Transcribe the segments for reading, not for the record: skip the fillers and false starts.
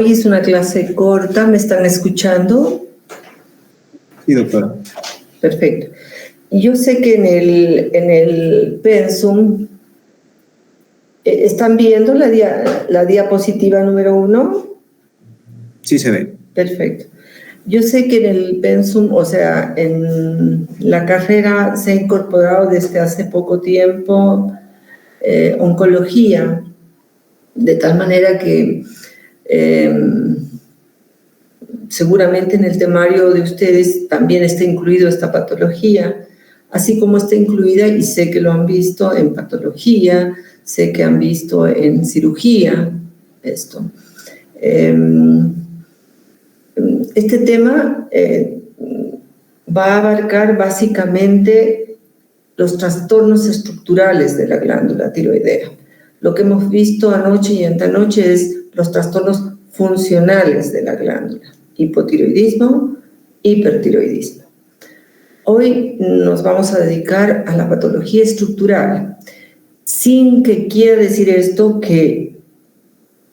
Hoy es una clase corta, ¿me están escuchando? Sí, doctora. Perfecto. Yo sé que en el pensum están viendo la diapositiva número 1. Sí se ve. Perfecto. Yo sé que en el pensum, o sea, en la carrera se ha incorporado desde hace poco tiempo oncología, de tal manera que seguramente en el temario de ustedes también está incluido esta patología, así como está incluida, y sé que lo han visto en patología, sé que han visto en cirugía esto. Este tema va a abarcar básicamente los trastornos estructurales de la glándula tiroidea. Lo que hemos visto anoche y antanoche es los trastornos funcionales de la glándula: hipotiroidismo, hipertiroidismo. Hoy nos vamos a dedicar a la patología estructural, sin que quiera decir esto que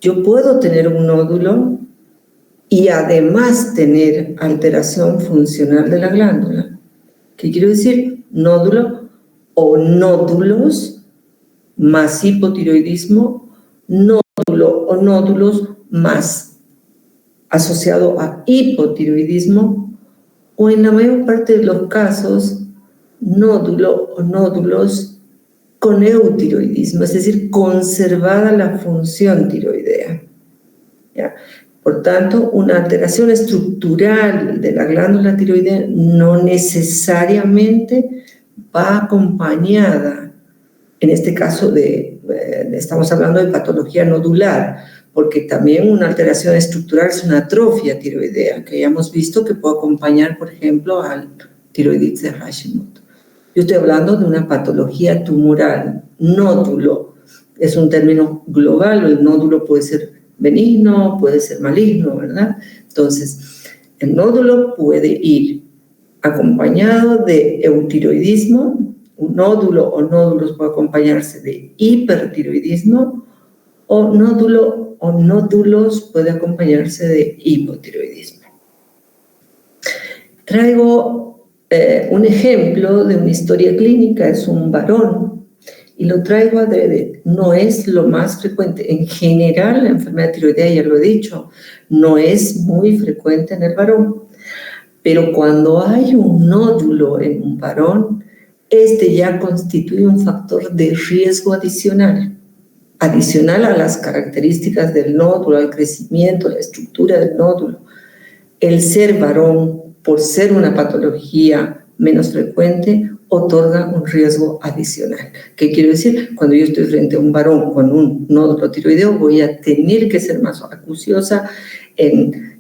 yo puedo tener un nódulo y además tener alteración funcional de la glándula. ¿Qué quiero decir? Nódulo o nódulos más hipotiroidismo, nódulo o nódulos más asociado a hipotiroidismo, o en la mayor parte de los casos, nódulo o nódulos con eutiroidismo, es decir, conservada la función tiroidea. ¿Ya? Por tanto, una alteración estructural de la glándula tiroidea no necesariamente va acompañada, en este caso estamos hablando de patología nodular, porque también una alteración estructural es una atrofia tiroidea, que ya hemos visto que puede acompañar, por ejemplo, al tiroiditis de Hashimoto. Yo estoy hablando de una patología tumoral. Nódulo es un término global, el nódulo puede ser benigno, puede ser maligno, ¿verdad? Entonces, el nódulo puede ir acompañado de eutiroidismo, un nódulo o nódulos puede acompañarse de hipertiroidismo, o nódulo o nódulos puede acompañarse de hipotiroidismo. Traigo un ejemplo de una historia clínica, es un varón, y lo traigo adrede. No es lo más frecuente. En general, la enfermedad tiroidea, ya lo he dicho, no es muy frecuente en el varón. Pero cuando hay un nódulo en un varón, este ya constituye un factor de riesgo adicional a las características del nódulo, al crecimiento, la estructura del nódulo. El ser varón, por ser una patología menos frecuente, otorga un riesgo adicional. ¿Qué quiero decir? Cuando yo estoy frente a un varón con un nódulo tiroideo, voy a tener que ser más acuciosa en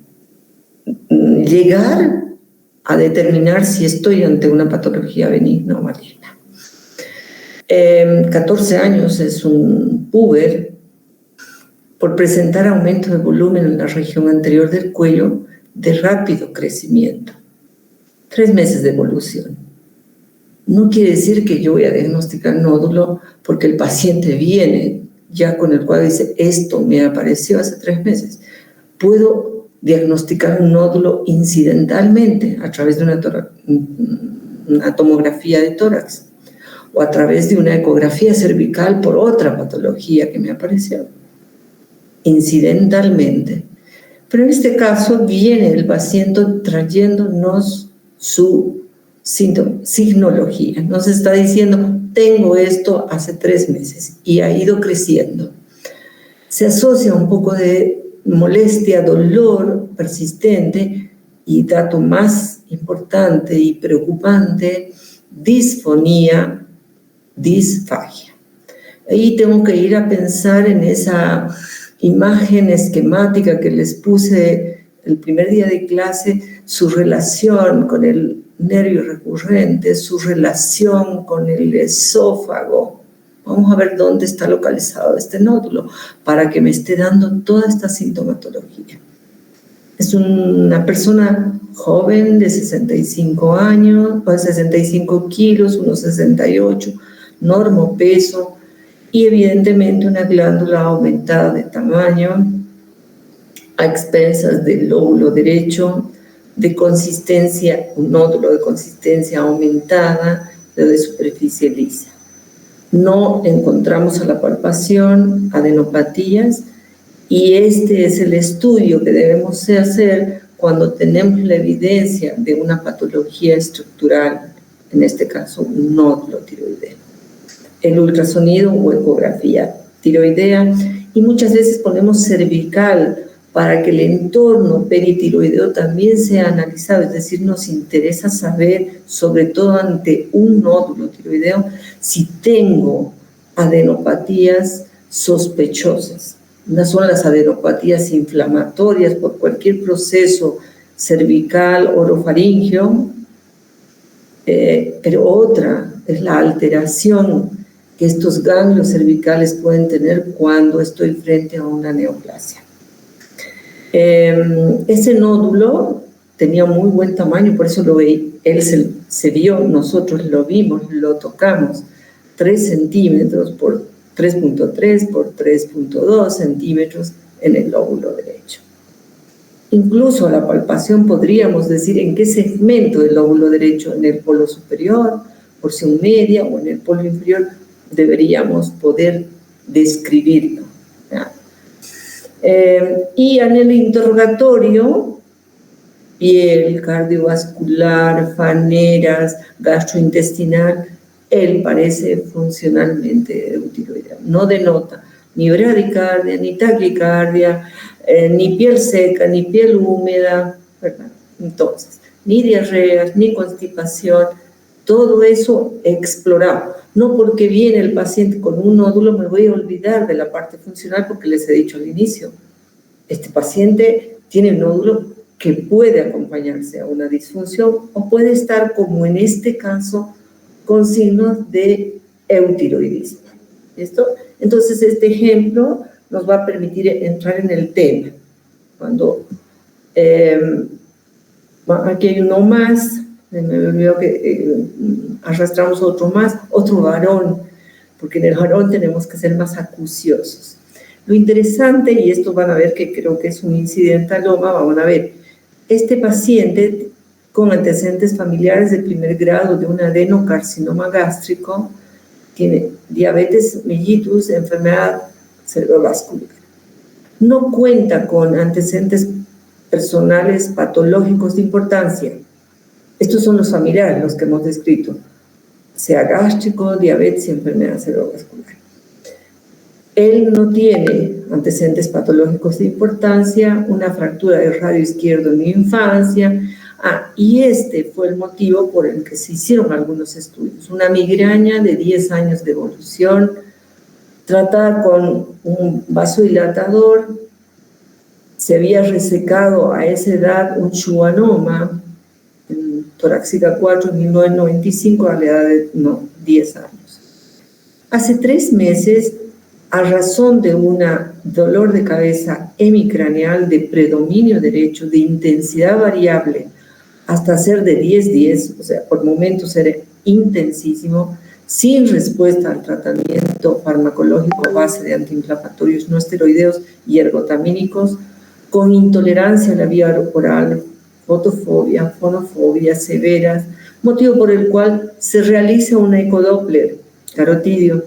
llegar a determinar si estoy ante una patología benigna o maligna. 14 años es un puber. Por presentar aumento de volumen en la región anterior del cuello de rápido crecimiento. 3 meses de evolución. No quiere decir que yo voy a diagnosticar nódulo porque el paciente viene ya con el cuadro y dice, esto me apareció hace 3 meses. Puedo diagnosticar un nódulo incidentalmente a través de una tomografía de tórax o a través de una ecografía cervical por otra patología que me apareció incidentalmente. Pero en este caso viene el paciente trayéndonos su signología. Nos está diciendo, tengo esto hace 3 meses y ha ido creciendo. Se asocia un poco de molestia, dolor persistente y, dato más importante y preocupante, disfonía, disfagia. Ahí tengo que ir a pensar en esa imagen esquemática que les puse el primer día de clase, su relación con el nervio recurrente, su relación con el esófago. Vamos a ver dónde está localizado este nódulo para que me esté dando toda esta sintomatología. Es una persona joven de 65 años, o 65 kilos, unos 68, normopeso, y evidentemente una glándula aumentada de tamaño, a expensas del lóbulo derecho, de consistencia, un nódulo de consistencia aumentada, de superficie lisa. No encontramos a la palpación adenopatías, y este es el estudio que debemos hacer cuando tenemos la evidencia de una patología estructural, en este caso un nódulo tiroideo. El ultrasonido o ecografía tiroidea, y muchas veces ponemos cervical para que el entorno peritiroideo también sea analizado, es decir, nos interesa saber, sobre todo ante un nódulo tiroideo, si tengo adenopatías sospechosas. Unas son las adenopatías inflamatorias por cualquier proceso cervical, orofaringeo, pero otra es la alteración que estos ganglios cervicales pueden tener cuando estoy frente a una neoplasia. Ese nódulo tenía muy buen tamaño, por eso él se vio, nosotros lo vimos, lo tocamos, 3 centímetros por 3.3 por 3.2 centímetros en el lóbulo derecho. Incluso a la palpación podríamos decir en qué segmento del lóbulo derecho, en el polo superior, porción media o en el polo inferior, deberíamos poder describirlo. Y en el interrogatorio, piel, cardiovascular, faneras, gastrointestinal, él parece funcionalmente eutiroideo. No denota ni bradicardia, ni taquicardia, ni piel seca, ni piel húmeda, ¿verdad? Entonces, ni diarreas, ni constipación, todo eso explorado. No porque viene el paciente con un nódulo me voy a olvidar de la parte funcional, porque les he dicho al inicio, este paciente tiene un nódulo que puede acompañarse a una disfunción o puede estar, como en este caso, con signos de eutiroidismo. ¿Listo? Entonces, este ejemplo nos va a permitir entrar en el tema. Cuando aquí hay uno más, me olvidó que arrastramos otro más, otro varón, porque en el varón tenemos que ser más acuciosos. Lo interesante, y esto van a ver que creo que es un incidentaloma, van a ver, este paciente con antecedentes familiares de primer grado de un adenocarcinoma gástrico, tiene diabetes mellitus, enfermedad cerebrovascular. No cuenta con antecedentes personales patológicos de importancia. Estos son los familiares, los que hemos descrito, sea gástrico, diabetes y enfermedad cerebrovascular. Él no tiene antecedentes patológicos de importancia, una fractura del radio izquierdo en mi infancia, y este fue el motivo por el que se hicieron algunos estudios. Una migraña de 10 años de evolución, tratada con un vasodilatador, se había resecado a esa edad un schwannoma, en torácica 4 en 1995, a la edad de 10 años. Hace 3 meses, a razón de un dolor de cabeza hemicraneal de predominio derecho, de intensidad variable, hasta ser de 10-10, o sea, por momentos era intensísimo, sin respuesta al tratamiento farmacológico a base de antiinflamatorios no esteroideos y ergotamínicos, con intolerancia a la vía oral, fotofobia, fonofobia severas, motivo por el cual se realiza una ecodoppler carotidio,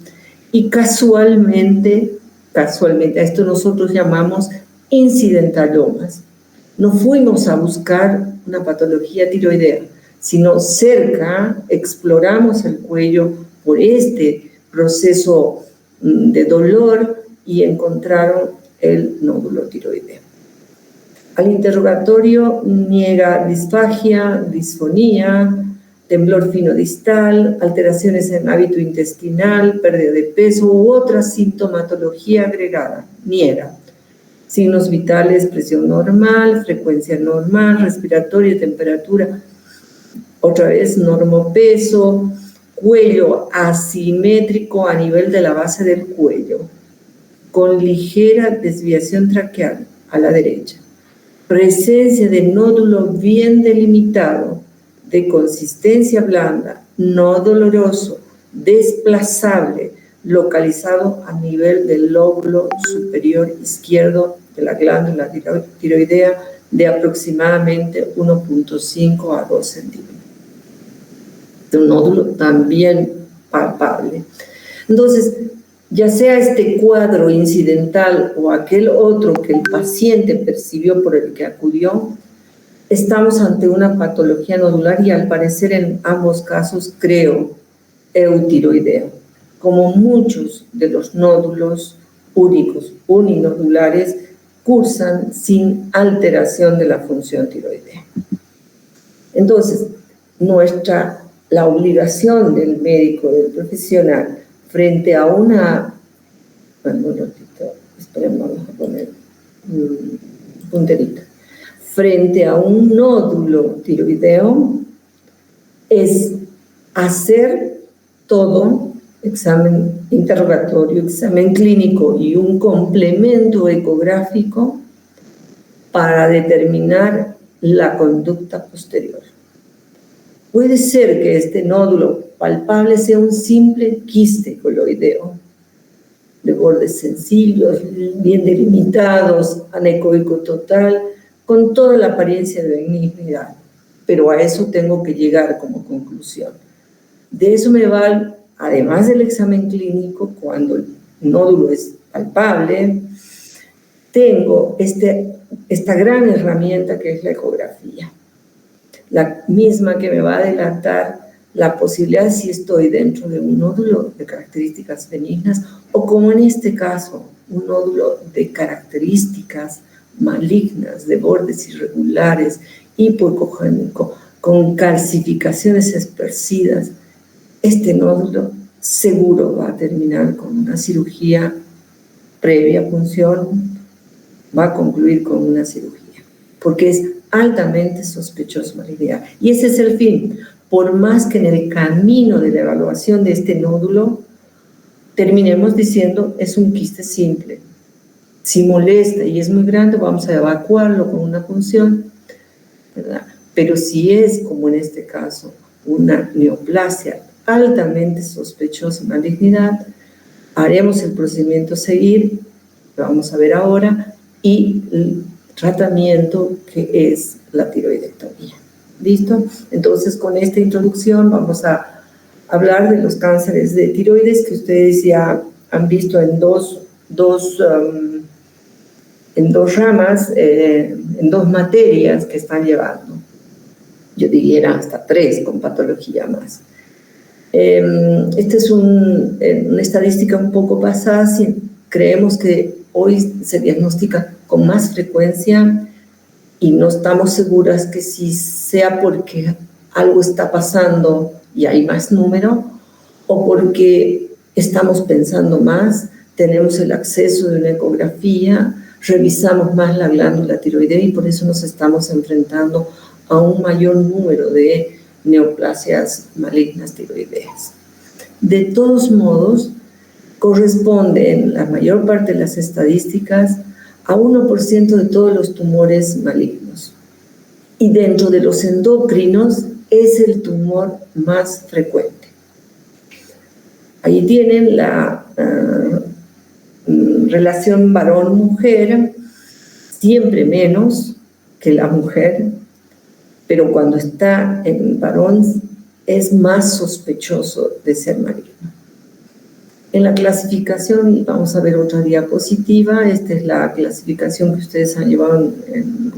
y casualmente, a esto nosotros llamamos incidentalomas. No fuimos a buscar una patología tiroidea, sino cerca exploramos el cuello por este proceso de dolor y encontraron el nódulo tiroideo. Al interrogatorio niega disfagia, disfonía, temblor fino distal, alteraciones en hábito intestinal, pérdida de peso u otra sintomatología agregada. Niega. Signos vitales, presión normal, frecuencia normal, respiratoria, temperatura, otra vez normopeso, cuello asimétrico a nivel de la base del cuello, con ligera desviación traqueal a la derecha. Presencia de nódulo bien delimitado, de consistencia blanda, no doloroso, desplazable, localizado a nivel del lóbulo superior izquierdo de la glándula tiroidea de aproximadamente 1.5 a 2 centímetros. De un nódulo también palpable. Entonces, ya sea este cuadro incidental o aquel otro que el paciente percibió por el que acudió, estamos ante una patología nodular y al parecer en ambos casos, creo, eutiroideo. Como muchos de los nódulos únicos, uninodulares, cursan sin alteración de la función tiroidea. Entonces, la obligación del médico, del profesional, frente a una... Bueno, un ratito, esperemos, vamos a poner punterita. Frente a un nódulo tiroideo, es hacer todo, examen interrogatorio, examen clínico y un complemento ecográfico para determinar la conducta posterior. Puede ser que este nódulo palpable sea un simple quiste coloideo, de bordes sencillos, bien delimitados, anecoico total, con toda la apariencia de benignidad, pero a eso tengo que llegar como conclusión. De eso me vale, además del examen clínico, cuando el nódulo es palpable, tengo esta gran herramienta que es la ecografía, la misma que me va a delatar la posibilidad de si estoy dentro de un nódulo de características benignas o, como en este caso, un nódulo de características malignas, de bordes irregulares, hipocogénico, con calcificaciones esparcidas. Este nódulo seguro va a terminar con una cirugía previa punción, va a concluir con una cirugía, porque es altamente sospechoso malignidad. Y ese es el fin. Por más que en el camino de la evaluación de este nódulo terminemos diciendo es un quiste simple. Si molesta y es muy grande, vamos a evacuarlo con una punción, ¿verdad? Pero si es, como en este caso, una neoplasia altamente sospechosa de malignidad, haremos el procedimiento a seguir, lo vamos a ver ahora, y el tratamiento que es la tiroidectomía. ¿Listo? Entonces, con esta introducción vamos a hablar de los cánceres de tiroides que ustedes ya han visto en dos ramas, en dos materias que están llevando. Yo diría hasta 3 con patología más. Esta es una estadística un poco pasada. Creemos que hoy se diagnostica con más frecuencia y no estamos seguras que si sea porque algo está pasando y hay más número o porque estamos pensando más, tenemos el acceso de una ecografía, revisamos más la glándula tiroidea y por eso nos estamos enfrentando a un mayor número de neoplasias malignas tiroideas. De todos modos, corresponden la mayor parte de las estadísticas a 1% de todos los tumores malignos. Y dentro de los endocrinos es el tumor más frecuente. Ahí tienen la relación varón-mujer, siempre menos que la mujer, pero cuando está en varón es más sospechoso de ser maligno. En la clasificación, vamos a ver otra diapositiva, esta es la clasificación que ustedes han llevado en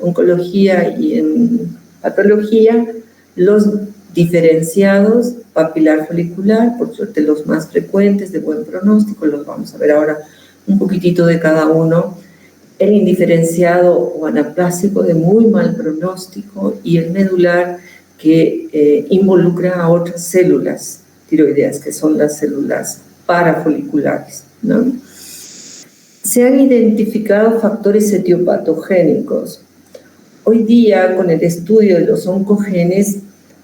oncología y en patología, los diferenciados, papilar folicular, por suerte los más frecuentes, de buen pronóstico, los vamos a ver ahora un poquitito de cada uno, el indiferenciado o anaplásico de muy mal pronóstico y el medular que involucra a otras células tiroideas, que son las células parafoliculares, ¿no? Se han identificado factores etiopatogénicos. Hoy día, con el estudio de los oncogenes,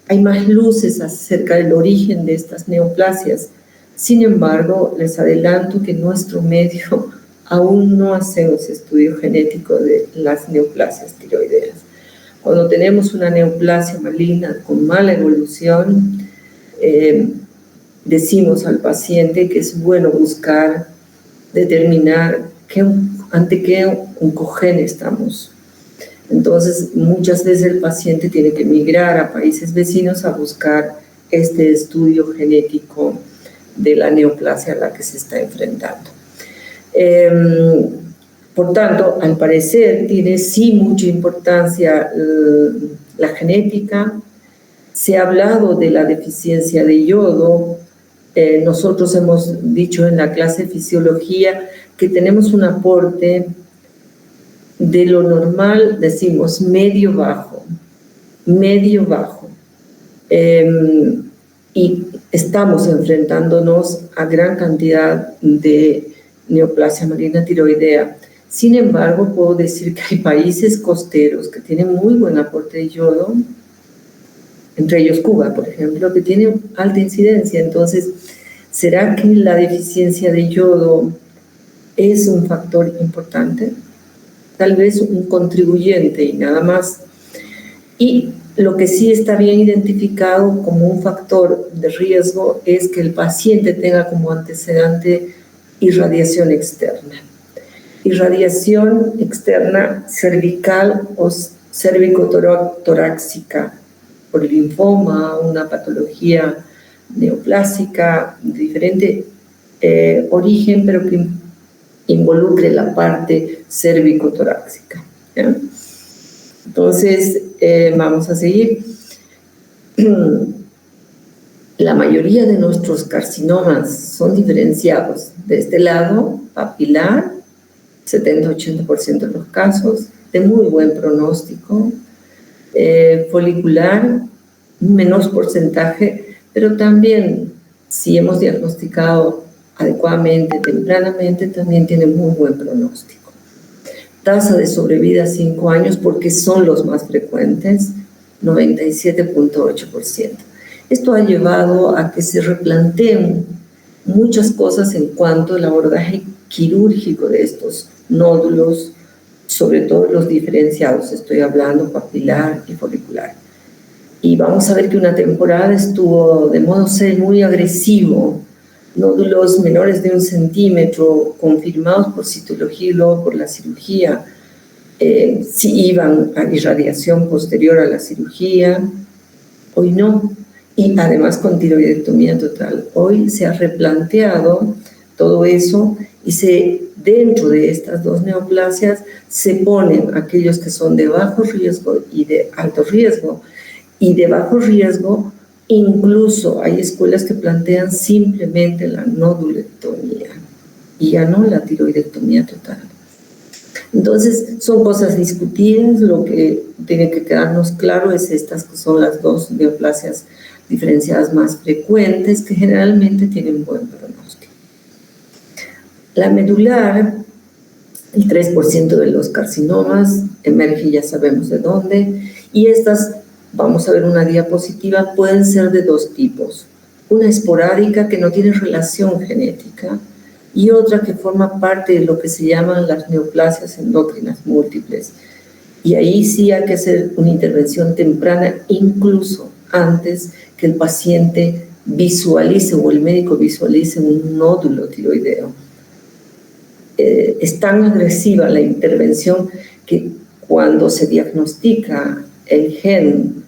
hay más luces acerca del origen de estas neoplasias. Sin embargo, les adelanto que en nuestro medio aún no hacemos estudio genético de las neoplasias tiroideas. Cuando tenemos una neoplasia maligna con mala evolución, decimos al paciente que es bueno buscar, determinar ante qué oncogen estamos. Entonces, muchas veces el paciente tiene que migrar a países vecinos a buscar este estudio genético de la neoplasia a la que se está enfrentando. Por tanto, al parecer, tiene sí mucha importancia la genética. Se ha hablado de la deficiencia de yodo. Nosotros hemos dicho en la clase de fisiología que tenemos un aporte de lo normal, decimos medio-bajo, y estamos enfrentándonos a gran cantidad de neoplasia maligna tiroidea. Sin embargo, puedo decir que hay países costeros que tienen muy buen aporte de yodo, entre ellos Cuba, por ejemplo, que tiene alta incidencia. Entonces, ¿será que la deficiencia de yodo es un factor importante? Tal vez un contribuyente y nada más. Y lo que sí está bien identificado como un factor de riesgo es que el paciente tenga como antecedente irradiación externa. Irradiación externa cervical o cérvico-torácica por linfoma, una patología neoplásica de diferente origen, pero que involucre la parte cérvico-torácica. ¿Ya? Entonces, vamos a seguir. La mayoría de nuestros carcinomas son diferenciados. De este lado, papilar, 70-80% de los casos, de muy buen pronóstico. Folicular, un menor porcentaje, pero también, si hemos diagnosticado adecuadamente, tempranamente, también tiene muy buen pronóstico. Tasa de sobrevida 5 años, porque son los más frecuentes, 97.8%. Esto ha llevado a que se replanteen muchas cosas en cuanto al abordaje quirúrgico de estos nódulos, sobre todo los diferenciados, estoy hablando papilar y folicular. Y vamos a ver que una temporada estuvo de modo muy agresivo, nódulos menores de 1 centímetro, confirmados por citología y luego por la cirugía, sí iban a irradiación posterior a la cirugía, hoy no, y además con tiroidectomía total. Hoy se ha replanteado todo eso y dentro de estas dos neoplasias se ponen aquellos que son de bajo riesgo y de alto riesgo. Y de bajo riesgo, incluso hay escuelas que plantean simplemente la nodulectomía y ya no la tiroidectomía total. Entonces, son cosas discutidas. Lo que tiene que quedarnos claro es estas que son las dos neoplasias diferenciadas más frecuentes, que generalmente tienen buen pronóstico. La medular, el 3% de los carcinomas emerge, ya sabemos de dónde, y estas, vamos a ver una diapositiva, pueden ser de dos tipos. Una esporádica que no tiene relación genética y otra que forma parte de lo que se llaman las neoplasias endócrinas múltiples. Y ahí sí hay que hacer una intervención temprana, incluso antes que el paciente visualice o el médico visualice un nódulo tiroideo. Es tan agresiva la intervención que cuando se diagnostica el gen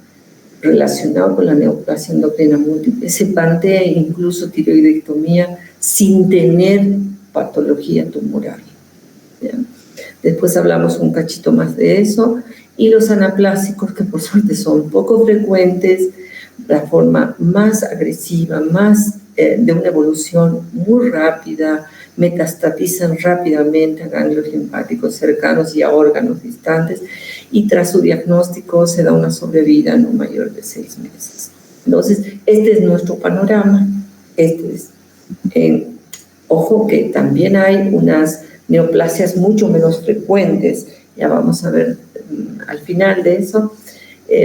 relacionado con la neoplasia endocrina múltiple, se plantea incluso tiroidectomía sin tener patología tumoral. ¿Ya? Después hablamos un cachito más de eso. Y los anaplásicos, que por suerte son poco frecuentes, la forma más agresiva, más de una evolución muy rápida, metastatizan rápidamente a ganglios linfáticos cercanos y a órganos distantes, y tras su diagnóstico se da una sobrevida no mayor de 6 meses. Entonces, este es nuestro panorama. Ojo que también hay unas neoplasias mucho menos frecuentes, ya vamos a ver al final de eso.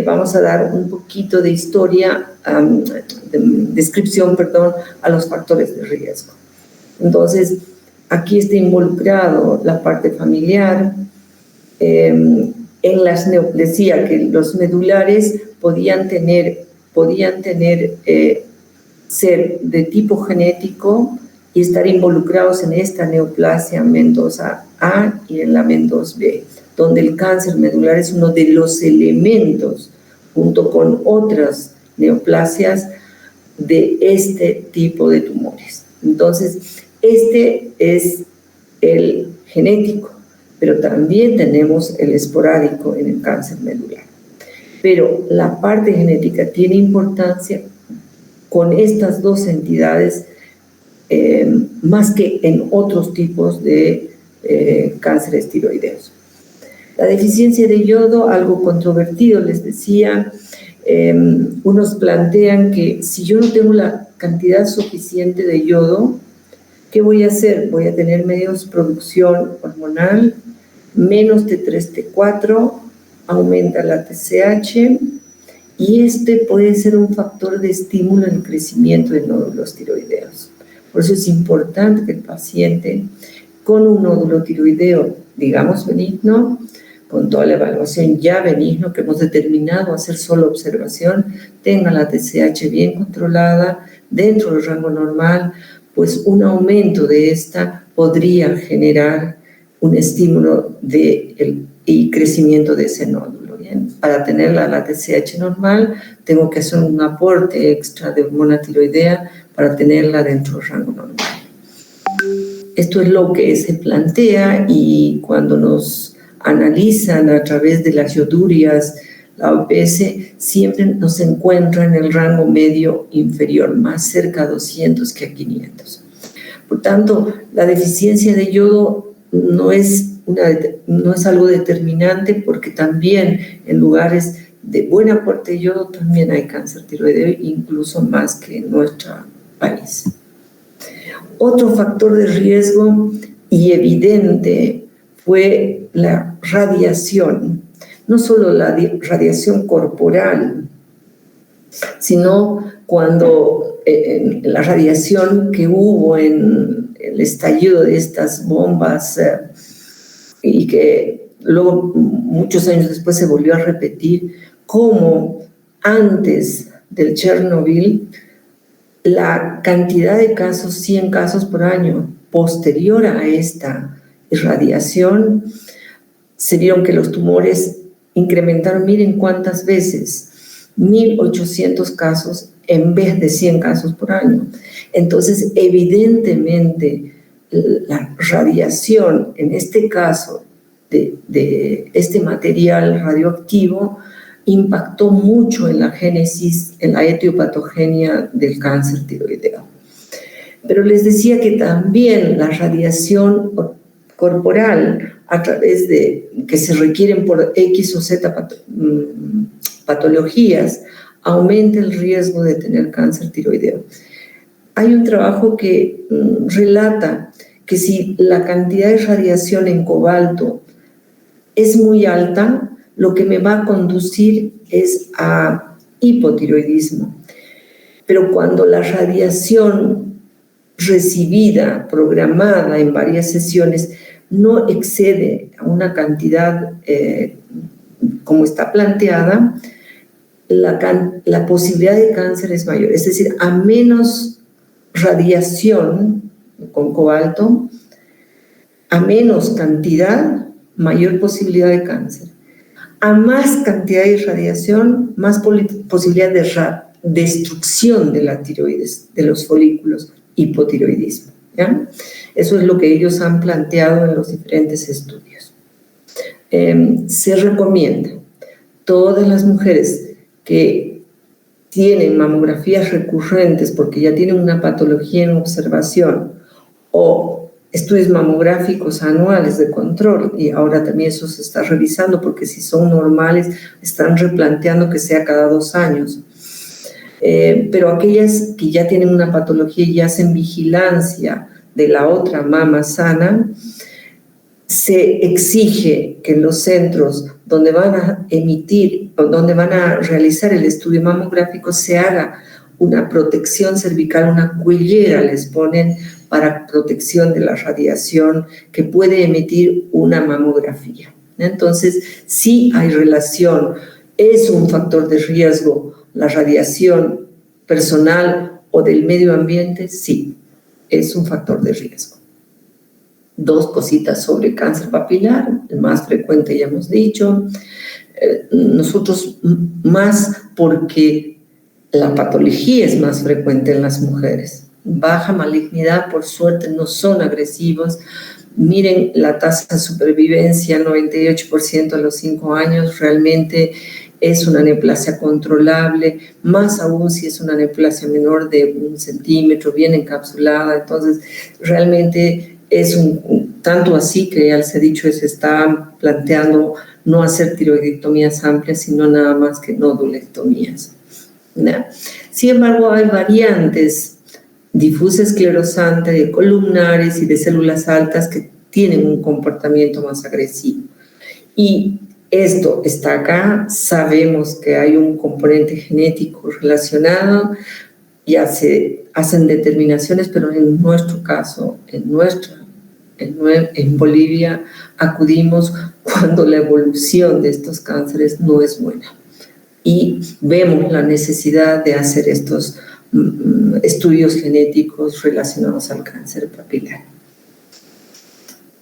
Vamos a dar un poquito de historia, descripción, a los factores de riesgo. Entonces, aquí está involucrado la parte familiar. En las neoplasia, que los medulares podían tener ser de tipo genético y estar involucrados en esta neoplasia mendoza A y en la mendoza B, donde el cáncer medular es uno de los elementos, junto con otras neoplasias, de este tipo de tumores. Entonces, este es el genético, pero también tenemos el esporádico en el cáncer medular. Pero la parte genética tiene importancia con estas dos entidades más que en otros tipos de cánceres tiroideos. La deficiencia de yodo, algo controvertido, les decía, unos plantean que si yo no tengo la cantidad suficiente de yodo, ¿qué voy a hacer? Voy a tener menos producción hormonal, menos T3, T4, aumenta la TSH, y este puede ser un factor de estímulo en el crecimiento de nódulos tiroideos. Por eso es importante que el paciente con un nódulo tiroideo, digamos benigno, con toda la evaluación ya benigno que hemos determinado hacer solo observación, tenga la TSH bien controlada, dentro del rango normal, pues un aumento de esta podría generar un estímulo y crecimiento de ese nódulo. ¿Bien? Para tener la TSH normal, tengo que hacer un aporte extra de hormona tiroidea para tenerla dentro del rango normal. Esto es lo que se plantea, y cuando nos analizan a través de las yodurias, la OPS siempre nos encuentra en el rango medio inferior, más cerca a 200 que a 500. Por tanto, la deficiencia de yodo no es algo determinante, porque también en lugares de buen aporte de yodo también hay cáncer tiroideo, incluso más que en nuestro país. Otro factor de riesgo y evidente fue la radiación, no solo la radiación corporal, sino cuando la radiación que hubo en el estallido de estas bombas y que luego muchos años después se volvió a repetir, como antes del Chernobyl, la cantidad de casos, 100 casos por año, posterior a esta irradiación, se vieron que los tumores incrementaron, miren cuántas veces, 1.800 casos en vez de 100 casos por año. Entonces, evidentemente, la radiación, en este caso, de este material radioactivo, impactó mucho en la génesis, en la etiopatogenia del cáncer tiroideo. Pero les decía que también la radiación corporal, a través de que se requieren por X o Z patologías, aumenta el riesgo de tener cáncer tiroideo. Hay un trabajo que relata que si la cantidad de radiación en cobalto es muy alta, lo que me va a conducir es a hipotiroidismo. Pero cuando la radiación recibida, programada en varias sesiones, no excede a una cantidad como está planteada, la posibilidad de cáncer es mayor. Es decir, a menos radiación con cobalto, a menos cantidad, mayor posibilidad de cáncer. A más cantidad de radiación, más posibilidad de destrucción de la tiroides, de los folículos, hipotiroidismo. ¿Ya? Eso es lo que ellos han planteado en los diferentes estudios. Se recomienda todas las mujeres que tienen mamografías recurrentes porque ya tienen una patología en observación, o estudios mamográficos anuales de control, y ahora también eso se está revisando porque si son normales están replanteando que sea cada 2 años. Pero aquellas que ya tienen una patología y hacen vigilancia de la otra mama sana, se exige que en los centros donde van a emitir o donde van a realizar el estudio mamográfico se haga una protección cervical, una cuellera les ponen para protección de la radiación que puede emitir una mamografía. Entonces, sí hay relación, es un factor de riesgo la radiación personal o del medio ambiente, sí, es un factor de riesgo. 2 cositas sobre cáncer papilar, el más frecuente ya hemos dicho. Nosotros más porque la patología es más frecuente en las mujeres. Baja malignidad, por suerte, no son agresivos. Miren la tasa de supervivencia, 98% a los 5 años, realmente es una neoplasia controlable, más aún si es una neoplasia menor de 1 centímetro, bien encapsulada. Entonces, realmente es tanto así que ya les he dicho, se está planteando no hacer tiroidectomías amplias, sino nada más que nodulectomías. ¿No? Sin embargo, hay variantes difusa esclerosante, de columnares y de células altas que tienen un comportamiento más agresivo. Y esto está acá, sabemos que hay un componente genético relacionado, ya se hacen determinaciones, pero en nuestro caso, en Bolivia, acudimos cuando la evolución de estos cánceres no es buena. Y vemos la necesidad de hacer estos estudios genéticos relacionados al cáncer papilar.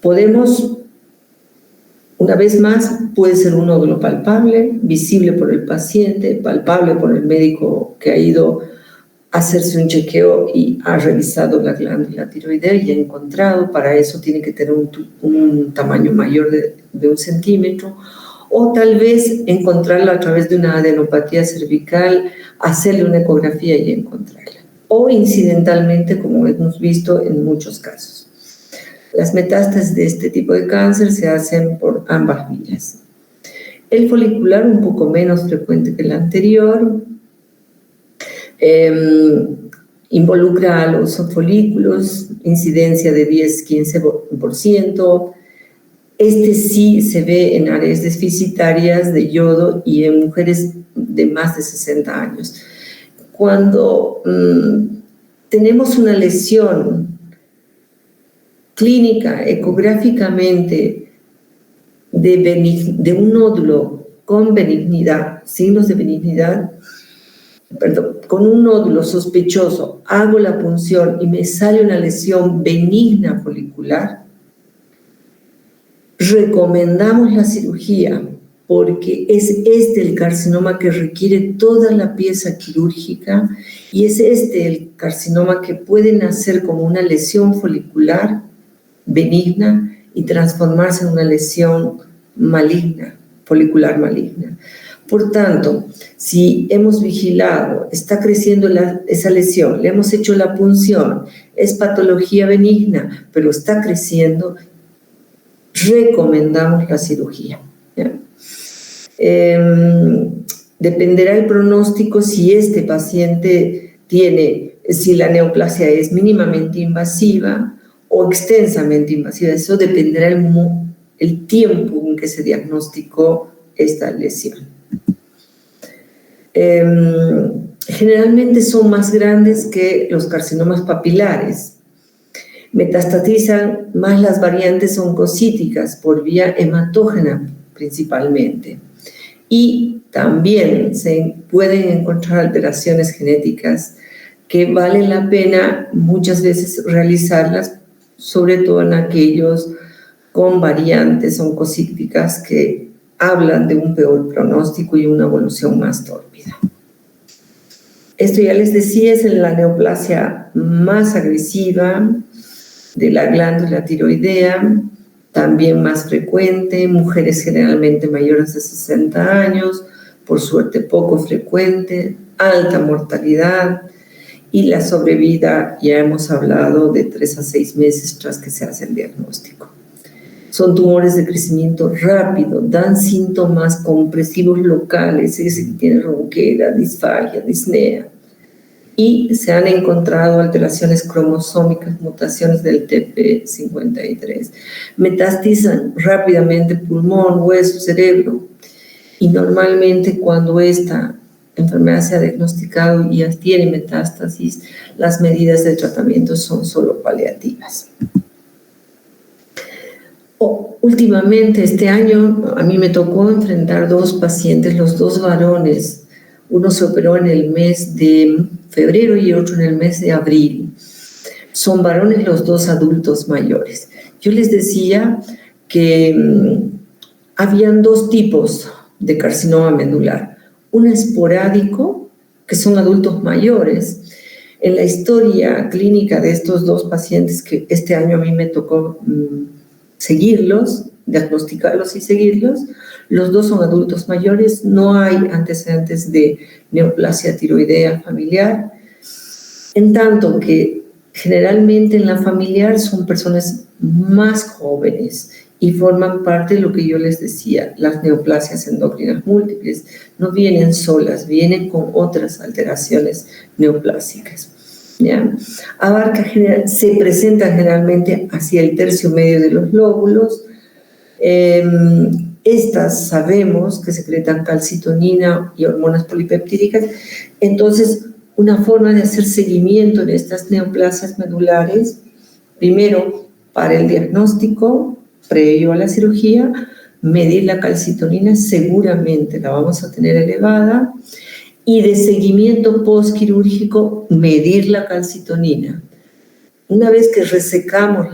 Podemos, una vez más, puede ser un nódulo palpable, visible por el paciente, palpable por el médico que ha ido a hacerse un chequeo y ha revisado la glándula tiroidea y ha encontrado, para eso tiene que tener un tamaño mayor de 1 centímetro, o tal vez encontrarla a través de una adenopatía cervical, hacerle una ecografía y encontrarla. O incidentalmente, como hemos visto en muchos casos. Las metástasis de este tipo de cáncer se hacen por ambas vías. El folicular, un poco menos frecuente que el anterior, involucra a los folículos, incidencia de 10-15%. Este sí se ve en áreas deficitarias de yodo y en mujeres de más de 60 años. Cuando tenemos una lesión clínica, ecográficamente, de un nódulo con benignidad, signos de benignidad, con un nódulo sospechoso, hago la punción y me sale una lesión benigna folicular, recomendamos la cirugía porque es este el carcinoma que requiere toda la pieza quirúrgica y es este el carcinoma que puede nacer como una lesión folicular benigna y transformarse en una lesión maligna, folicular maligna. Por tanto, si hemos vigilado, está creciendo esa lesión, le hemos hecho la punción, es patología benigna, pero está creciendo, recomendamos la cirugía. Dependerá el pronóstico si este paciente si la neoplasia es mínimamente invasiva o extensamente invasiva. Eso dependerá el tiempo en que se diagnosticó esta lesión. Generalmente son más grandes que los carcinomas papilares. Metastatizan más las variantes oncocíticas por vía hematógena principalmente. Y también se pueden encontrar alteraciones genéticas que vale la pena muchas veces realizarlas, sobre todo en aquellos con variantes oncocíticas que hablan de un peor pronóstico y una evolución más tórpida. Esto ya les decía, es la neoplasia más agresiva de la glándula tiroidea, también más frecuente, mujeres generalmente mayores de 60 años, por suerte poco frecuente, alta mortalidad y la sobrevida, ya hemos hablado, de 3 a 6 meses tras que se hace el diagnóstico. Son tumores de crecimiento rápido, dan síntomas compresivos locales, es decir, tiene ronquera, disfagia, disnea. Y se han encontrado alteraciones cromosómicas, mutaciones del TP53. Metastizan rápidamente pulmón, hueso, cerebro. Y normalmente cuando esta enfermedad se ha diagnosticado y ya tiene metástasis, las medidas de tratamiento son solo paliativas. Últimamente, este año, a mí me tocó enfrentar 2 pacientes, los 2 varones, Uno se operó en el mes de febrero y otro en el mes de abril. Son varones los dos adultos mayores. Yo les decía que habían dos tipos de carcinoma medular. Un esporádico, que son adultos mayores. En la historia clínica de estos dos pacientes, que este año a mí me tocó seguirlos, diagnosticarlos y seguirlos, los dos son adultos mayores, no hay antecedentes de neoplasia tiroidea familiar, en tanto que generalmente en la familiar son personas más jóvenes y forman parte de lo que yo les decía, las neoplasias endocrinas múltiples. No vienen solas, vienen con otras alteraciones neoplásicas. ¿Ya? Se presentan generalmente hacia el tercio medio de los lóbulos. Estas sabemos que secretan calcitonina y hormonas polipeptídicas. Entonces, una forma de hacer seguimiento en estas neoplasias medulares, primero, para el diagnóstico previo a la cirugía, medir la calcitonina, seguramente la vamos a tener elevada, y de seguimiento postquirúrgico, medir la calcitonina. Una vez que resecamos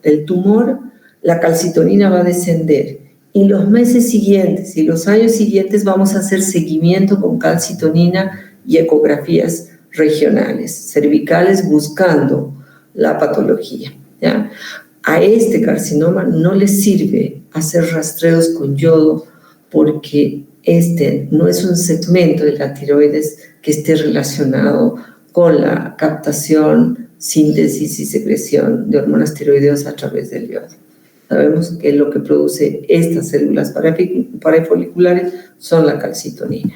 el tumor, la calcitonina va a descender. Y los meses siguientes y los años siguientes vamos a hacer seguimiento con calcitonina y ecografías regionales, cervicales, buscando la patología. ¿Ya? A este carcinoma no le sirve hacer rastreos con yodo porque este no es un segmento de la tiroides que esté relacionado con la captación, síntesis y secreción de hormonas tiroideas a través del yodo. Sabemos que lo que produce estas células parafoliculares son la calcitonina.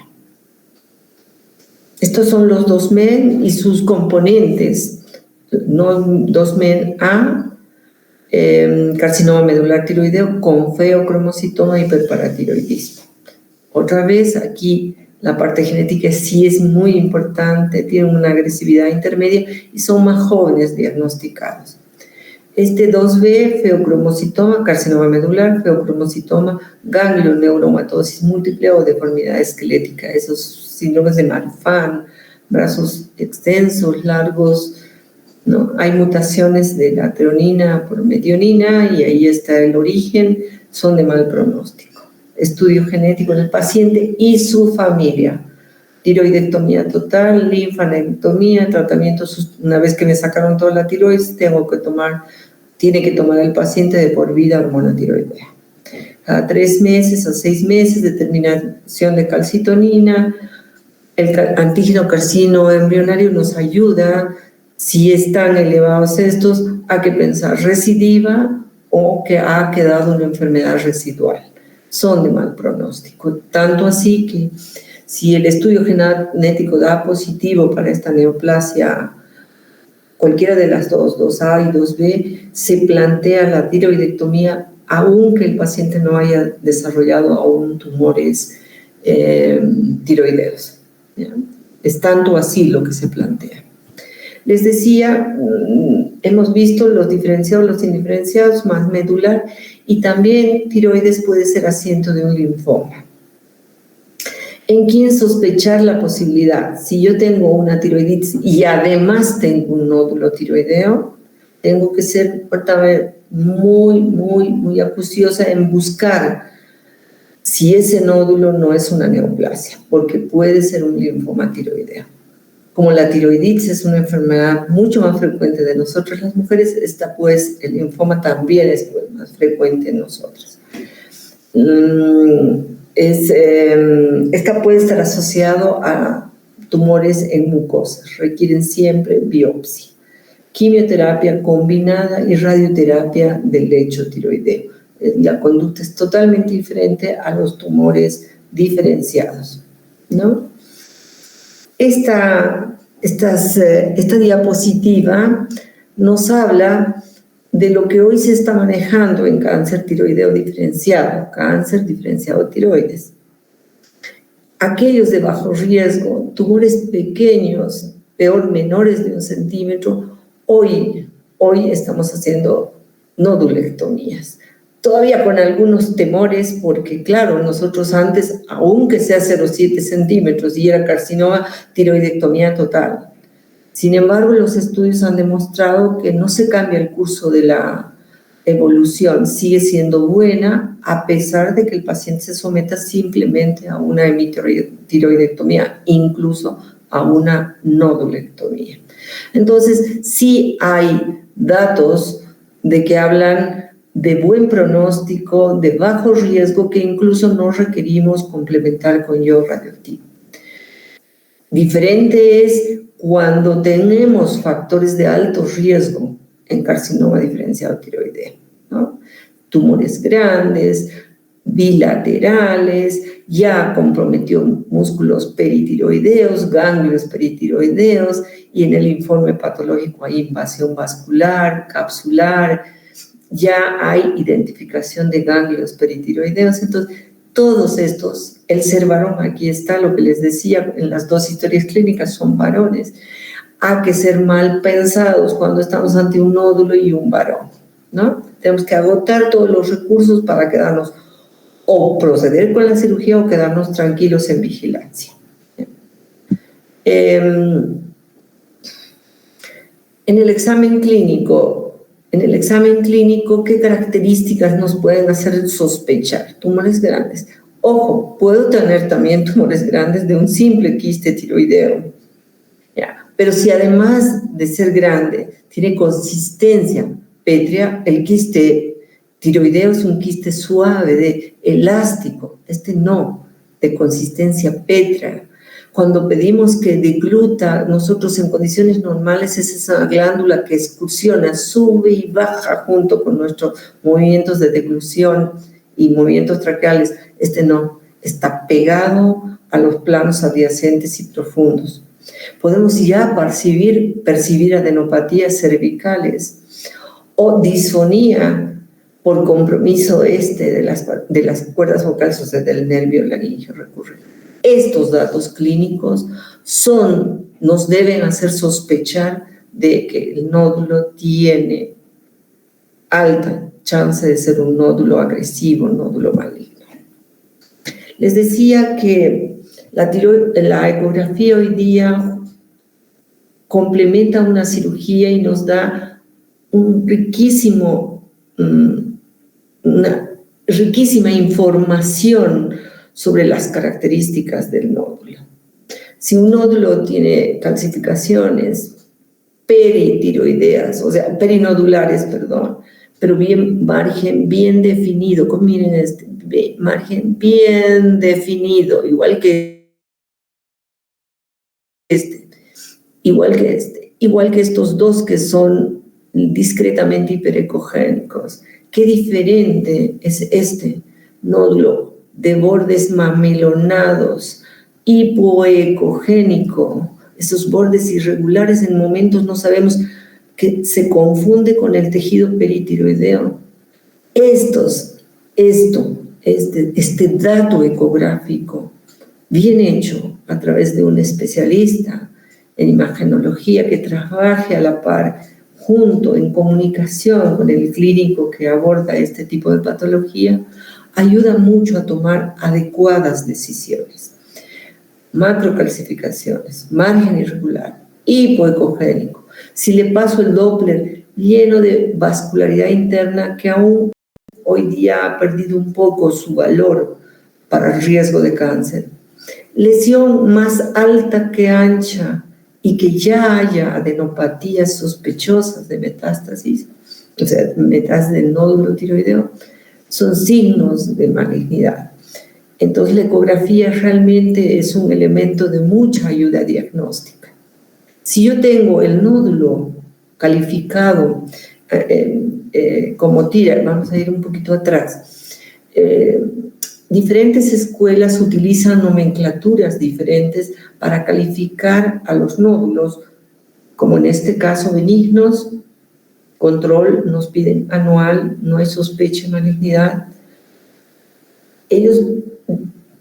Estos son los 2-MEN y sus componentes. 2-MEN-A, carcinoma medular tiroideo con feocromocitoma y hiperparatiroidismo. Otra vez, aquí la parte genética sí es muy importante, tienen una agresividad intermedia y son más jóvenes diagnosticados. Este 2B, feocromocitoma, carcinoma medular, feocromocitoma, ganglioneuromatosis múltiple o deformidad esquelética, esos síndromes de Marfan, brazos extensos, largos, ¿no? Hay mutaciones de la treonina por metionina y ahí está el origen, son de mal pronóstico. Estudio genético en el paciente y su familia. Tiroidectomía total, linfanectomía, tratamiento. Una vez que me sacaron toda la tiroides, tiene que tomar el paciente de por vida hormona tiroidea. Cada 3 meses a 6 meses, determinación de calcitonina. El antígeno carcino embrionario nos ayuda, si están elevados estos, a que pensar recidiva o que ha quedado una enfermedad residual. Son de mal pronóstico, tanto así que si el estudio genético da positivo para esta neoplasia, cualquiera de las dos, 2A y 2B, se plantea la tiroidectomía aunque el paciente no haya desarrollado aún tumores tiroideos. ¿Ya? Es tanto así lo que se plantea. Les decía, hemos visto los diferenciados, los indiferenciados, más medular, y también tiroides puede ser asiento de un linfoma. ¿En quién sospechar la posibilidad? Si yo tengo una tiroiditis y además tengo un nódulo tiroideo, tengo que ser muy acuciosa en buscar si ese nódulo no es una neoplasia, porque puede ser un linfoma tiroideo. Como la tiroiditis es una enfermedad mucho más frecuente de nosotras las mujeres, el linfoma también es más frecuente en nosotras. Esta puede estar asociado a tumores en mucosas, requieren siempre biopsia, quimioterapia combinada y radioterapia del lecho tiroideo. La conducta es totalmente diferente a los tumores diferenciados, ¿no? Esta diapositiva nos habla de lo que hoy se está manejando en cáncer tiroideo diferenciado, cáncer diferenciado tiroides. Aquellos de bajo riesgo, tumores pequeños, peor menores de 1 centímetro, hoy estamos haciendo nodulectomías. todavía con algunos temores, porque claro, nosotros antes, aunque sea 0,7 centímetros y era carcinoma, tiroidectomía total. Sin embargo, los estudios han demostrado que no se cambia el curso de la evolución, sigue siendo buena a pesar de que el paciente se someta simplemente a una hemitiroidectomía, incluso a una nodulectomía. Entonces, sí hay datos de que hablan de buen pronóstico, de bajo riesgo, que incluso no requerimos complementar con yodo radioactivo. Diferente es cuando tenemos factores de alto riesgo en carcinoma diferenciado tiroideo, ¿no? Tumores grandes, bilaterales, ya comprometió músculos peritiroideos, ganglios peritiroideos, y en el informe patológico hay invasión vascular, capsular, ya hay identificación de ganglios peritiroideos. Entonces, todos estos, el ser varón, aquí está lo que les decía, en las dos historias clínicas son varones. Hay que ser mal pensados cuando estamos ante un nódulo y un varón, ¿no? Tenemos que agotar todos los recursos para quedarnos o proceder con la cirugía o quedarnos tranquilos en vigilancia. En el examen clínico, ¿qué características nos pueden hacer sospechar? Tumores grandes. Ojo, puedo tener también tumores grandes de un simple quiste tiroideo. ¿Ya? Pero si además de ser grande, tiene consistencia pétrea, el quiste tiroideo es un quiste suave, elástico. Este no, de consistencia pétrea. Cuando pedimos que degluta, nosotros en condiciones normales es esa glándula que excursiona, sube y baja junto con nuestros movimientos de deglución y movimientos traqueales. Este no, está pegado a los planos adyacentes y profundos. Podemos ya percibir adenopatías cervicales o disfonía por compromiso de las cuerdas vocales, o sea, del nervio laringeo recurrente. Estos datos clínicos nos deben hacer sospechar de que el nódulo tiene alta chance de ser un nódulo agresivo, un nódulo maligno. Les decía que la ecografía hoy día complementa una cirugía y nos da una riquísima información sobre las características del nódulo. Si un nódulo tiene calcificaciones peritiroideas, o sea, perinodulares, perdón, pero margen bien definido, miren este, margen bien definido, igual que estos dos que son discretamente hiperecogénicos. Qué diferente es este nódulo de bordes mamelonados, hipoecogénico, esos bordes irregulares en momentos no sabemos que se confunde con el tejido peritiroideo. Este dato ecográfico bien hecho a través de un especialista en imagenología que trabaje a la par, junto, en comunicación con el clínico que aborda este tipo de patología, ayuda mucho a tomar adecuadas decisiones. Macrocalcificaciones, margen irregular, hipoecogénico. Si le paso el Doppler lleno de vascularidad interna que aún hoy día ha perdido un poco su valor para el riesgo de cáncer. Lesión más alta que ancha y que ya haya adenopatías sospechosas de metástasis, o sea, metástasis del nódulo tiroideo, son signos de malignidad. Entonces, la ecografía realmente es un elemento de mucha ayuda diagnóstica. Si yo tengo el nódulo calificado como TIRA, vamos a ir un poquito atrás, diferentes escuelas utilizan nomenclaturas diferentes para calificar a los nódulos, como en este caso benignos, control, nos piden anual, no hay sospecha de malignidad. Ellos,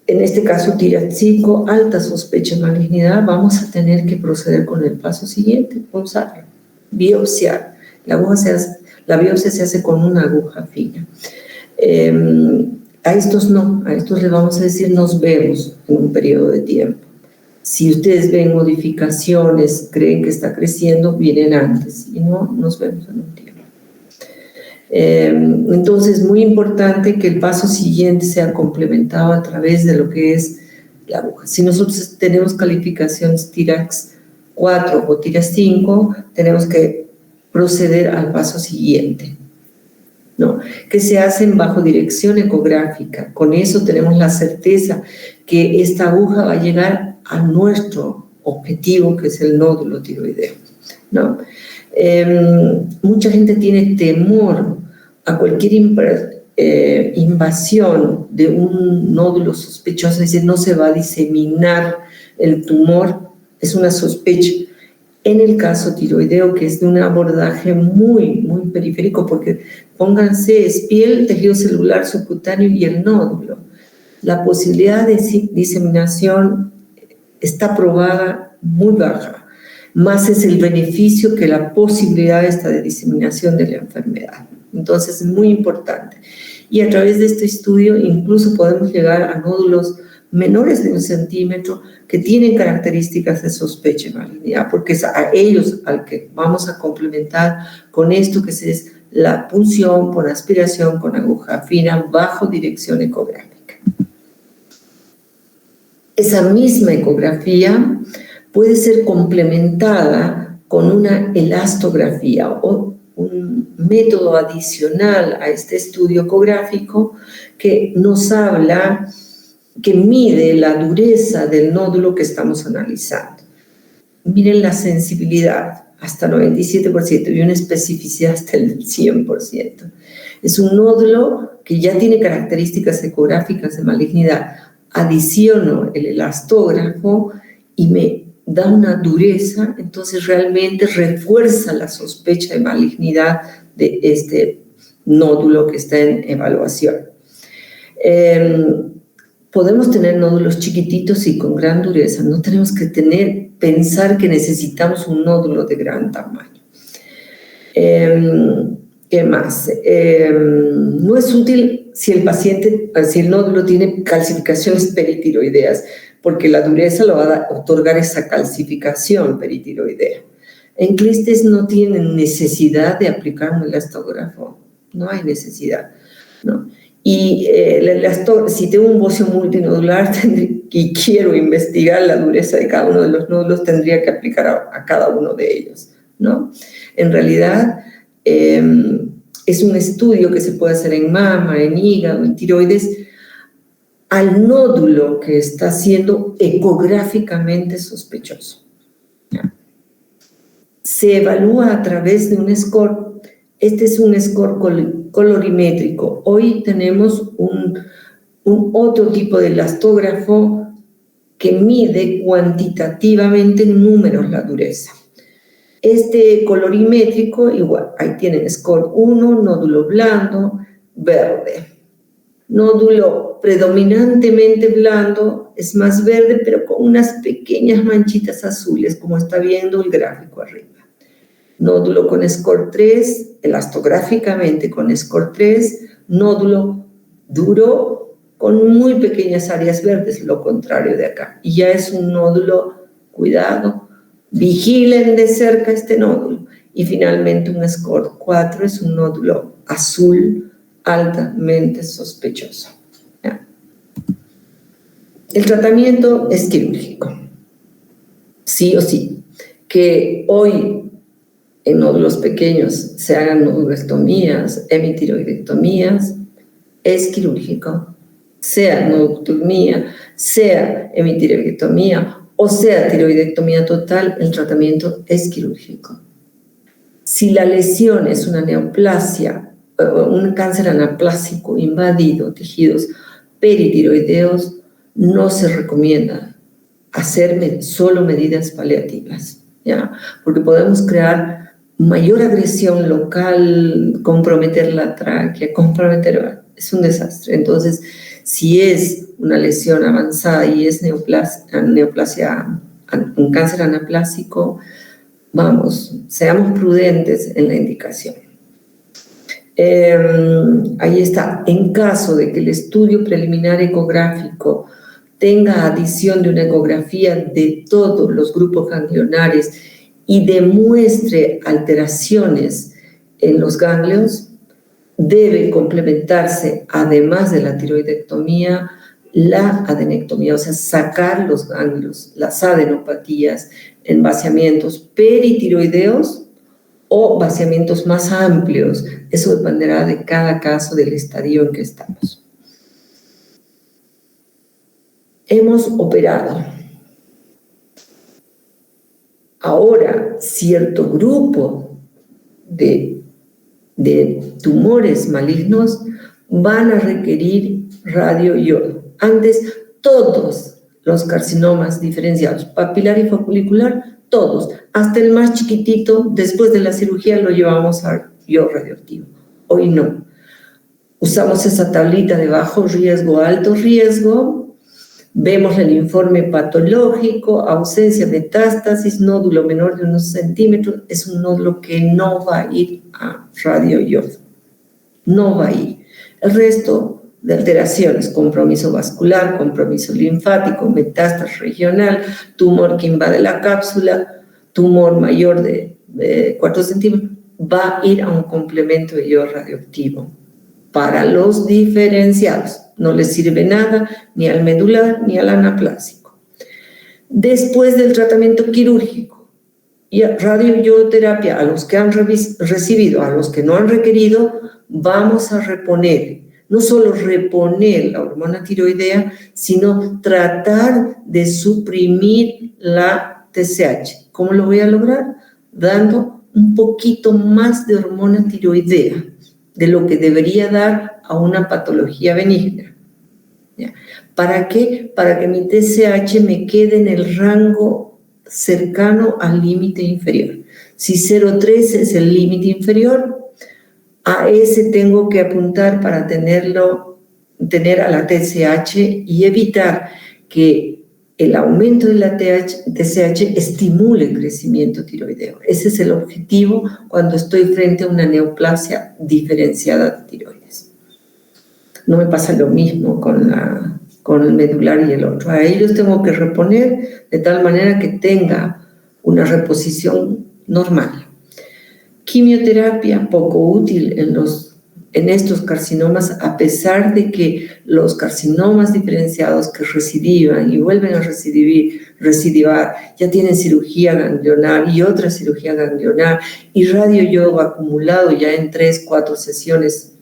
en este caso, TIRA 5, alta sospecha de malignidad, vamos a tener que proceder con el paso siguiente, pulsar, biopsiar. La biopsia se hace con una aguja fina. A estos no, a estos les vamos a decir nos vemos en un periodo de tiempo. Si ustedes ven modificaciones, creen que está creciendo, vienen antes, y no, nos vemos en un tiempo. Entonces, muy importante que el paso siguiente sea complementado a través de lo que es la aguja. Si nosotros tenemos calificaciones TIRAX 4 o TIRAX 5, tenemos que proceder al paso siguiente, ¿no? Que se hacen bajo dirección ecográfica. Con eso tenemos la certeza que esta aguja va a llegar a nuestro objetivo, que es el nódulo tiroideo, ¿no? Mucha gente tiene temor a cualquier invasión de un nódulo sospechoso, dice no se va a diseminar el tumor, es una sospecha. En el caso tiroideo, que es de un abordaje muy periférico, porque pónganse, es piel, tejido celular subcutáneo y el nódulo. La posibilidad de diseminación está probada muy baja, más es el beneficio que la posibilidad esta de diseminación de la enfermedad. Entonces es muy importante. Y a través de este estudio incluso podemos llegar a nódulos menores de 1 centímetro que tienen características de sospecha de malignidad, porque es a ellos al que vamos a complementar con esto que es la punción por aspiración con aguja fina bajo dirección ecográfica. Esa misma ecografía puede ser complementada con una elastografía o un método adicional a este estudio ecográfico que nos habla, que mide la dureza del nódulo que estamos analizando. Miren la sensibilidad, hasta 97% y una especificidad hasta el 100%. Es un nódulo que ya tiene características ecográficas de malignidad. Adiciono el elastógrafo y me da una dureza, entonces realmente refuerza la sospecha de malignidad de este nódulo que está en evaluación. Podemos tener nódulos chiquititos y con gran dureza, no tenemos que pensar que necesitamos un nódulo de gran tamaño. ¿Qué más? No es útil si el nódulo tiene calcificaciones peritiroideas, porque la dureza lo va a otorgar esa calcificación peritiroidea. En clistes no tienen necesidad de aplicar un elastógrafo, no hay necesidad, ¿no? Y si tengo un bocio multinodular y quiero investigar la dureza de cada uno de los nódulos, tendría que aplicar a cada uno de ellos, ¿no? En realidad, es un estudio que se puede hacer en mama, en hígado, en tiroides, al nódulo que está siendo ecográficamente sospechoso. Se evalúa a través de un score. Este es un score colorimétrico. Hoy tenemos un otro tipo de elastógrafo que mide cuantitativamente en números la dureza. Este colorimétrico, igual, ahí tienen score 1, nódulo blando, verde. Nódulo predominantemente blando es más verde, pero con unas pequeñas manchitas azules, como está viendo el gráfico arriba. Nódulo con score 3, elastográficamente con score 3, nódulo duro con muy pequeñas áreas verdes, lo contrario de acá. Y ya es un nódulo, cuidado, vigilen de cerca este nódulo. Y finalmente un score 4 es un nódulo azul altamente sospechoso. ¿Ya? El tratamiento es quirúrgico, sí o sí. Que hoy en nódulos pequeños se hagan nodulectomías, hemitiroidectomías, es quirúrgico. Sea nodectomía, sea hemitiroidectomía o sea tiroidectomía total, el tratamiento es quirúrgico. Si la lesión es una neoplasia, un cáncer anaplásico invadido, tejidos peritiroideos, no se recomienda hacer solo medidas paliativas, ¿ya? Porque podemos crear mayor agresión local, comprometer la tráquea, es un desastre. Entonces, si es una lesión avanzada y es neoplasia, un cáncer anaplásico, vamos, seamos prudentes en la indicación. Ahí está. En caso de que el estudio preliminar ecográfico tenga adición de una ecografía de todos los grupos ganglionares y demuestre alteraciones en los ganglios, debe complementarse, además de la tiroidectomía, la adenectomía, o sea, sacar los ganglios, las adenopatías en vaciamientos peritiroideos o vaciamientos más amplios. Eso dependerá de cada caso, del estadio en que estamos. Hemos operado. Ahora, cierto grupo de tumores malignos van a requerir radioiodo. Antes, todos los carcinomas diferenciados, papilar y folicular, todos, hasta el más chiquitito, después de la cirugía lo llevamos a iodo radioactivo. Hoy no. Usamos esa tablita de bajo riesgo, alto riesgo, vemos el informe patológico, ausencia, metástasis, nódulo menor de unos centímetros, es un nódulo que no va a ir a radioiodo, no va a ir. El resto de alteraciones, compromiso vascular, compromiso linfático, metástasis regional, tumor que invade la cápsula, tumor mayor de 4 centímetros, va a ir a un complemento de iodo radioactivo. Para los diferenciados, no les sirve nada ni al medular ni al anaplásico. Después del tratamiento quirúrgico y radioiodoterapia, a los que han recibido, a los que no han requerido, vamos a reponer. No solo reponer la hormona tiroidea, sino tratar de suprimir la TSH. ¿Cómo lo voy a lograr? Dando un poquito más de hormona tiroidea de lo que debería dar a una patología benigna. ¿Ya? ¿Para qué? Para que mi TSH me quede en el rango cercano al límite inferior. Si 0,3 es el límite inferior, a ese tengo que apuntar para tener a la TSH y evitar que el aumento de la TSH estimule el crecimiento tiroideo. Ese es el objetivo cuando estoy frente a una neoplasia diferenciada de tiroides. No me pasa lo mismo con el medular y el otro. A ellos tengo que reponer de tal manera que tenga una reposición normal. Quimioterapia poco útil en estos carcinomas, a pesar de que los carcinomas diferenciados que recidivan y vuelven a recidivar, ya tienen cirugía ganglionar y otra cirugía ganglionar y radioiodo acumulado ya en 3-4 sesiones.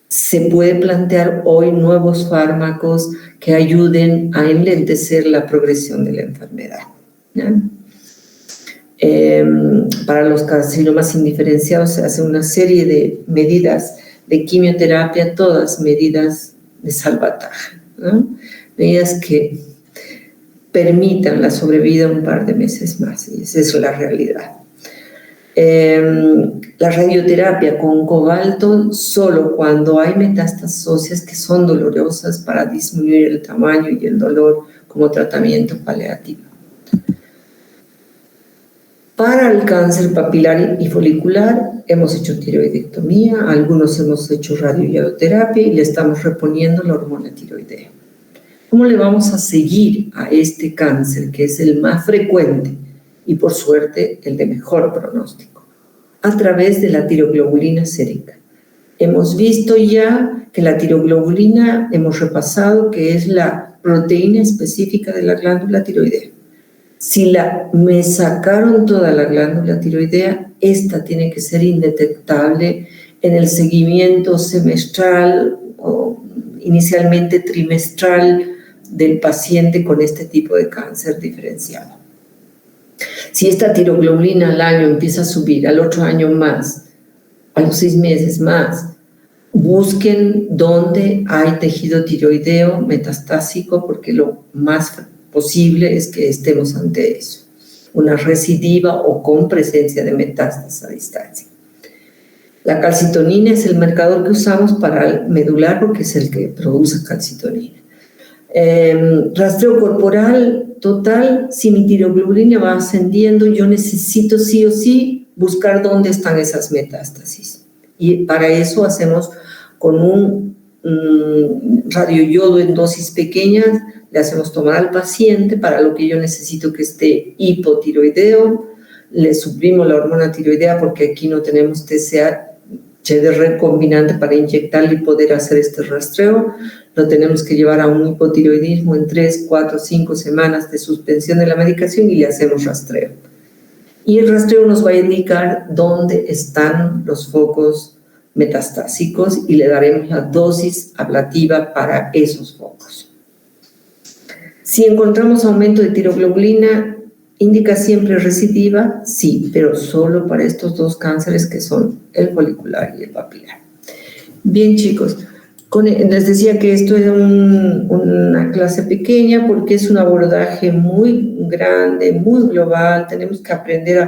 Se puede plantear hoy nuevos fármacos que ayuden a enlentecer la progresión de la enfermedad, ¿ya? Para los carcinomas indiferenciados se hace una serie de medidas de quimioterapia, todas medidas de salvataje, ¿no? Medidas que permitan la sobrevida un par de meses más, y esa es la realidad. La radioterapia con cobalto solo cuando hay metástasis óseas que son dolorosas para disminuir el tamaño y el dolor como tratamiento paliativo. Para el cáncer papilar y folicular hemos hecho tiroidectomía, algunos hemos hecho radioiodoterapia y le estamos reponiendo la hormona tiroidea. ¿Cómo le vamos a seguir a este cáncer, que es el más frecuente y por suerte el de mejor pronóstico? A través de la tiroglobulina sérica. Hemos visto ya que la tiroglobulina, hemos repasado que es la proteína específica de la glándula tiroidea. Si me sacaron toda la glándula tiroidea, esta tiene que ser indetectable en el seguimiento semestral o inicialmente trimestral del paciente con este tipo de cáncer diferenciado. Si esta tiroglobulina al año empieza a subir, al otro año más, a los 6 meses más, busquen dónde hay tejido tiroideo metastásico, porque lo más posible es que estemos ante eso, una recidiva o con presencia de metástasis a distancia. La calcitonina es el marcador que usamos para el medular porque es el que produce calcitonina. Rastreo corporal total, si mi tiroglobulina va ascendiendo, yo necesito sí o sí buscar dónde están esas metástasis. Y para eso hacemos con un radioyodo en dosis pequeñas, le hacemos tomar al paciente para lo que yo necesito que esté hipotiroideo, le suprimos la hormona tiroidea porque aquí no tenemos TSH de recombinante para inyectarle y poder hacer este rastreo. Lo tenemos que llevar a un hipotiroidismo en 3, 4, 5 semanas de suspensión de la medicación y le hacemos rastreo. Y el rastreo nos va a indicar dónde están los focos metastásicos y le daremos la dosis ablativa para esos focos. Si encontramos aumento de tiroglobulina, ¿indica siempre recidiva? Sí, pero solo para estos dos cánceres que son el folicular y el papilar. Bien, chicos, les decía que esto es una clase pequeña porque es un abordaje muy grande, muy global. Tenemos que aprender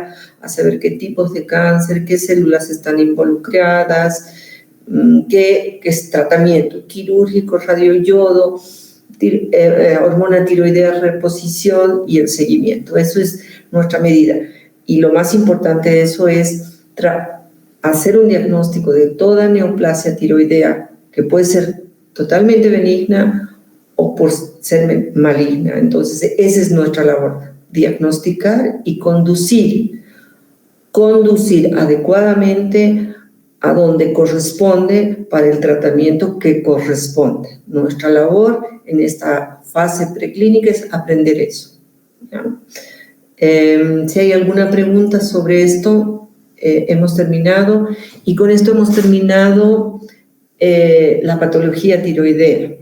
a saber qué tipos de cáncer, qué células están involucradas, qué es tratamiento quirúrgico, radioyodo, hormona tiroidea, reposición y el seguimiento. Eso es nuestra medida. Y lo más importante de eso es hacer un diagnóstico de toda neoplasia tiroidea, que puede ser totalmente benigna o por ser maligna. Entonces, esa es nuestra labor, diagnosticar y conducir adecuadamente a donde corresponde para el tratamiento que corresponde. Nuestra labor en esta fase preclínica es aprender eso. Si hay alguna pregunta sobre esto, hemos terminado. Y con esto hemos terminado la patología tiroidea.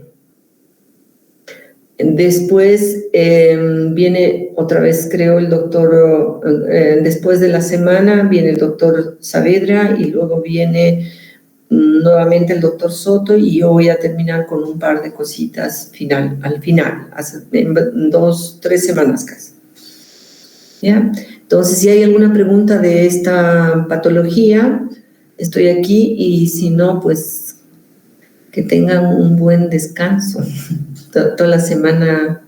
Después viene otra vez, creo, el doctor, después de la semana viene el doctor Saavedra y luego viene nuevamente el doctor Soto y yo voy a terminar con un par de cositas al final, en 2-3 semanas casi. ¿Ya? Entonces, si hay alguna pregunta de esta patología, estoy aquí y si no, pues que tengan un buen descanso. Toda la semana